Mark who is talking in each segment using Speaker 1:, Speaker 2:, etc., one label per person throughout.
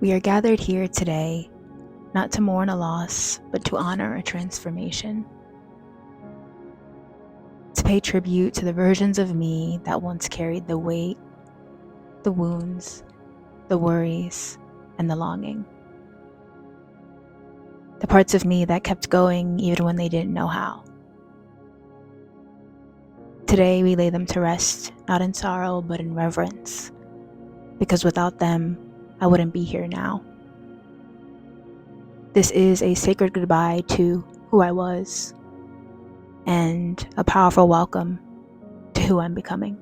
Speaker 1: We are gathered here today not to mourn a loss, but to honor a transformation. To pay tribute to the versions of me that once carried the weight, the wounds, the worries, and the longing. The parts of me that kept going even when they didn't know how. Today we lay them to rest, not in sorrow, but in reverence, because without them, I wouldn't be here now. This is a sacred goodbye to who I was, and a powerful welcome to who I'm becoming.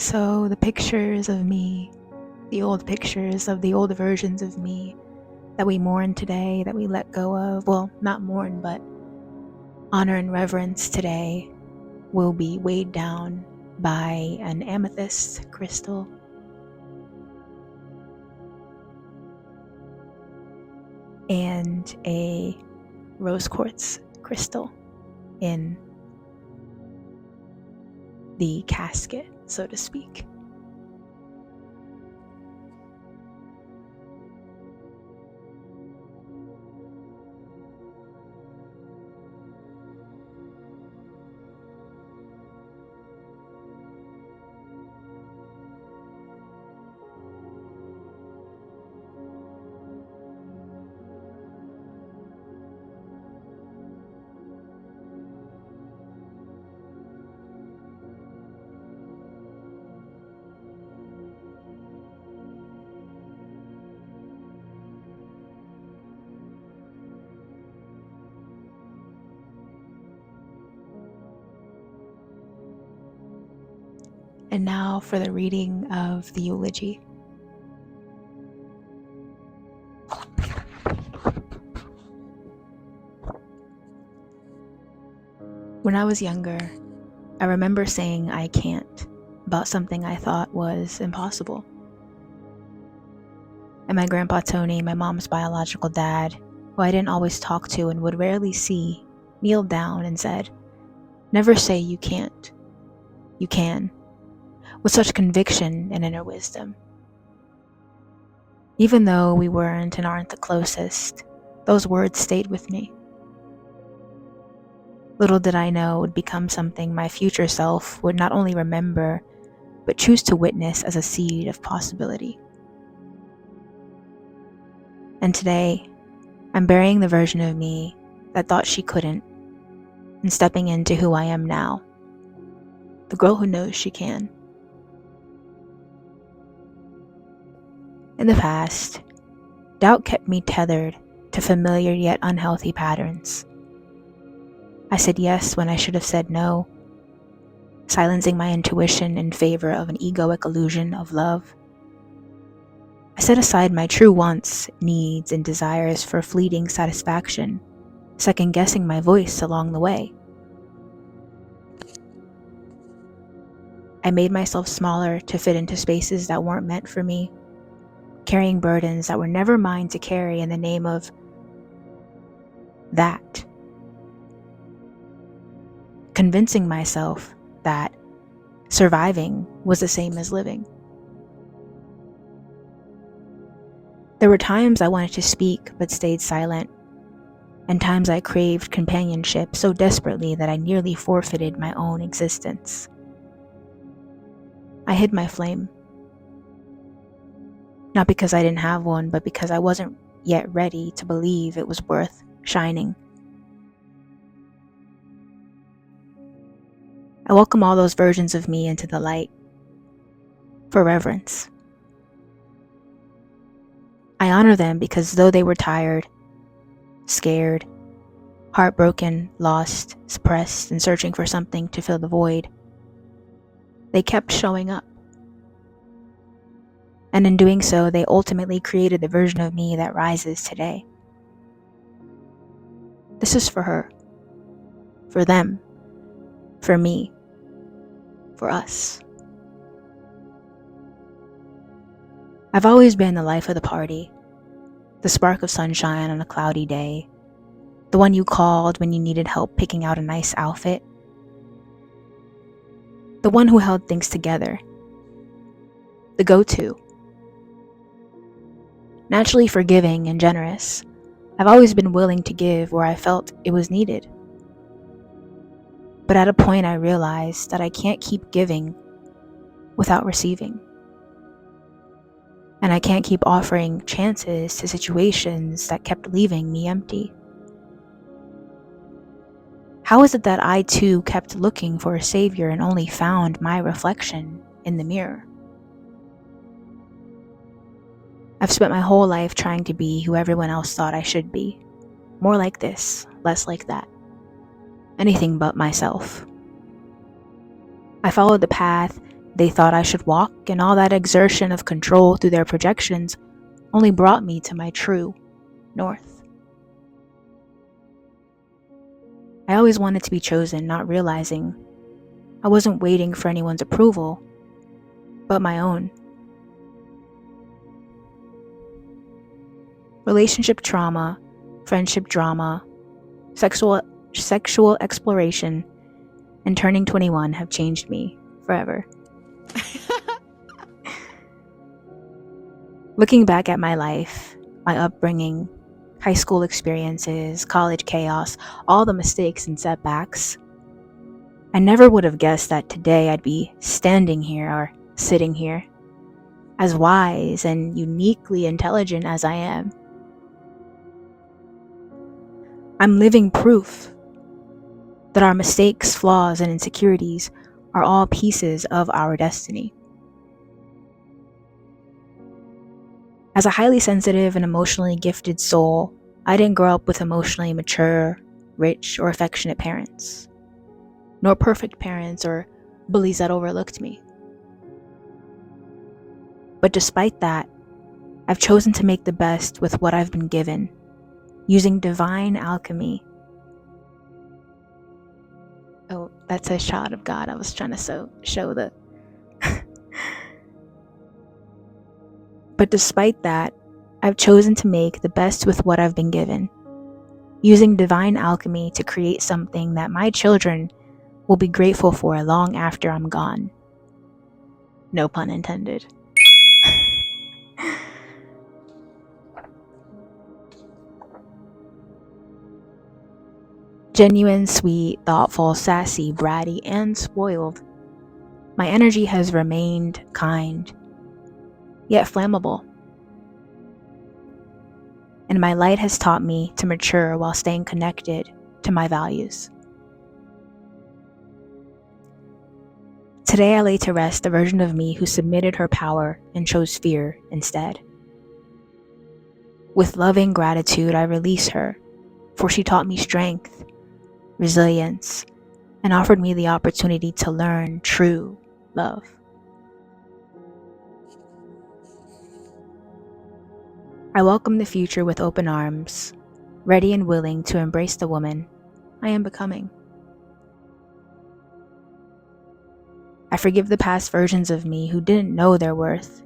Speaker 1: So the pictures of me, the old pictures of the old versions of me that we mourn today, that we let go of, well, not mourn, but honor and reverence today, will be weighed down by an amethyst crystal. and a rose quartz crystal in the casket, so to speak. And now for the reading of the eulogy. When I was younger, I remember saying I can't about something I thought was impossible. And my grandpa Tony, my mom's biological dad, who I didn't always talk to and would rarely see, kneeled down and said, "Never say you can't. You can," with such conviction and inner wisdom. Even though we weren't and aren't the closest, those words stayed with me. Little did I know it would become something my future self would not only remember, but choose to witness as a seed of possibility. And today, I'm burying the version of me that thought she couldn't, and stepping into who I am now, the girl who knows she can. In the past, doubt kept me tethered to familiar yet unhealthy patterns. I said yes when I should have said no, silencing my intuition in favor of an egoic illusion of love. I set aside my true wants, needs, and desires for fleeting satisfaction, second-guessing my voice along the way. I made myself smaller to fit into spaces that weren't meant for me, carrying burdens that were never mine to carry in the name of that. Convincing myself that surviving was the same as living. There were times I wanted to speak but stayed silent, and times I craved companionship so desperately that I nearly forfeited my own existence. I hid my flame. Not because I didn't have one, but because I wasn't yet ready to believe it was worth shining. I welcome all those versions of me into the light for reverence. I honor them because though they were tired, scared, heartbroken, lost, suppressed, and searching for something to fill the void, they kept showing up. And in doing so, they ultimately created the version of me that rises today. This is for her, for them, for me, for us. I've always been the life of the party, the spark of sunshine on a cloudy day, the one you called when you needed help picking out a nice outfit, the one who held things together, the go-to. Naturally forgiving and generous, I've always been willing to give where I felt it was needed. But at a point I realized that I can't keep giving without receiving. And I can't keep offering chances to situations that kept leaving me empty. How is it that I too kept looking for a savior and only found my reflection in the mirror? I've spent my whole life trying to be who everyone else thought I should be. More like this, less like that. Anything but myself. I followed the path they thought I should walk, and all that exertion of control through their projections only brought me to my true north. I always wanted to be chosen, not realizing I wasn't waiting for anyone's approval, but my own. Relationship trauma, friendship drama, sexual exploration, and turning 21 have changed me forever. Looking back at my life, my upbringing, high school experiences, college chaos, all the mistakes and setbacks, I never would have guessed that today I'd be standing here or sitting here, as wise and uniquely intelligent as I am. I'm living proof that our mistakes, flaws, and insecurities are all pieces of our destiny. As a highly sensitive and emotionally gifted soul, I didn't grow up with emotionally mature, rich, or affectionate parents, nor perfect parents or bullies that overlooked me. But despite that, I've chosen to make the best with what I've been given, using divine alchemy. Oh, that's a shot of God. I was trying to show the... But despite that, I've chosen to make the best with what I've been given, using divine alchemy to create something that my children will be grateful for long after I'm gone. No pun intended. Genuine, sweet, thoughtful, sassy, bratty, and spoiled, my energy has remained kind, yet flammable. And my light has taught me to mature while staying connected to my values. Today I lay to rest the version of me who submitted her power and chose fear instead. With loving gratitude I release her, for she taught me strength, resilience, and offered me the opportunity to learn true love. I welcome the future with open arms, ready and willing to embrace the woman I am becoming. I forgive the past versions of me who didn't know their worth,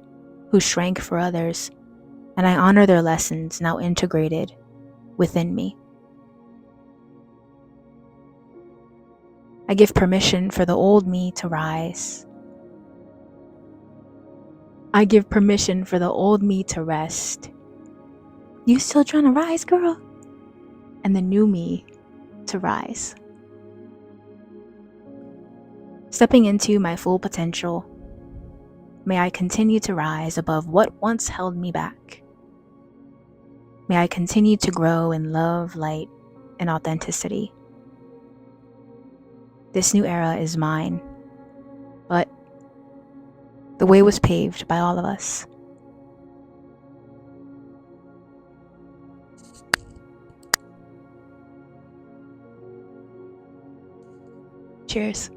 Speaker 1: who shrank for others, and I honor their lessons now integrated within me. I give permission for the old me to rise. I give permission for the old me to rest. You still trying to rise, girl? And the new me to rise. Stepping into my full potential, may I continue to rise above what once held me back. May I continue to grow in love, light, and authenticity. This new era is mine, but the way was paved by all of us. Cheers.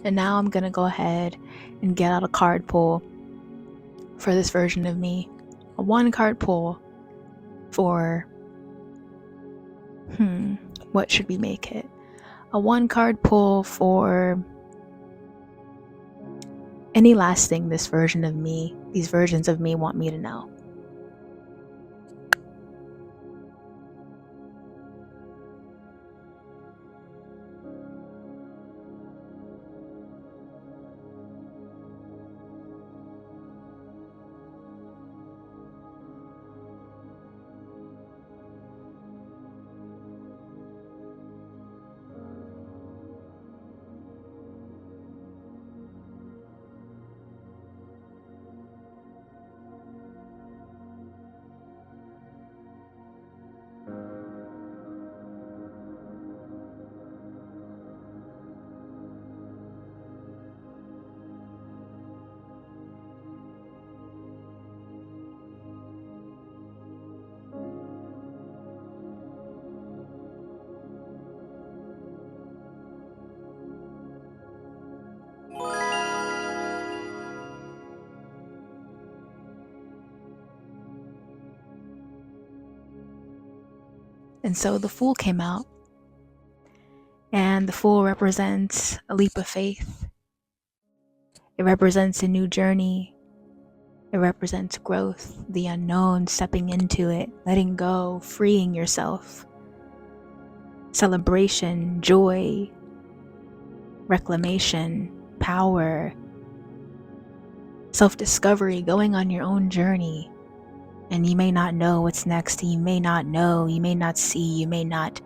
Speaker 1: And now I'm gonna go ahead and get out a card pull for this version of me. A 1-card pull for, what should we make it? A 1-card pull for any last thing this version of me, these versions of me want me to know. And so the Fool came out, and the Fool represents a leap of faith. It represents a new journey. It represents growth, the unknown, stepping into it, letting go, freeing yourself. Celebration, joy, reclamation, power, self-discovery, going on your own journey. And you may not know what's next. You may not know, you may not see, you may not.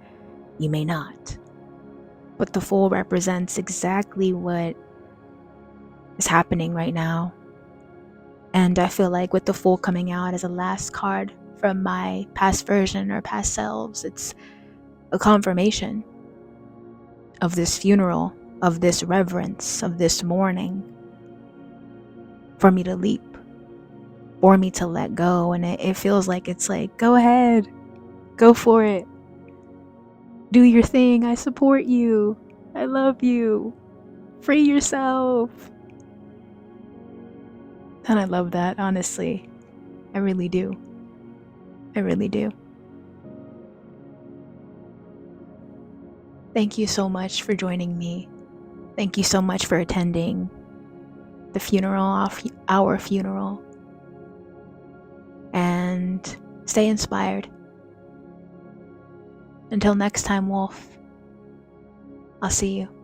Speaker 1: But the Fool represents exactly what is happening right now. And I feel like with the Fool coming out as a last card from my past version or past selves, it's a confirmation of this funeral, of this reverence, of this mourning, for me to leap, for me to let go. And it feels like it's like, go ahead, go for it. Do your thing. I support you. I love you. Free yourself. And I love that, honestly. I really do. I really do. Thank you so much for joining me. Thank you so much for attending the funeral, our funeral. And stay inspired. Until next time, Wolf, I'll see you.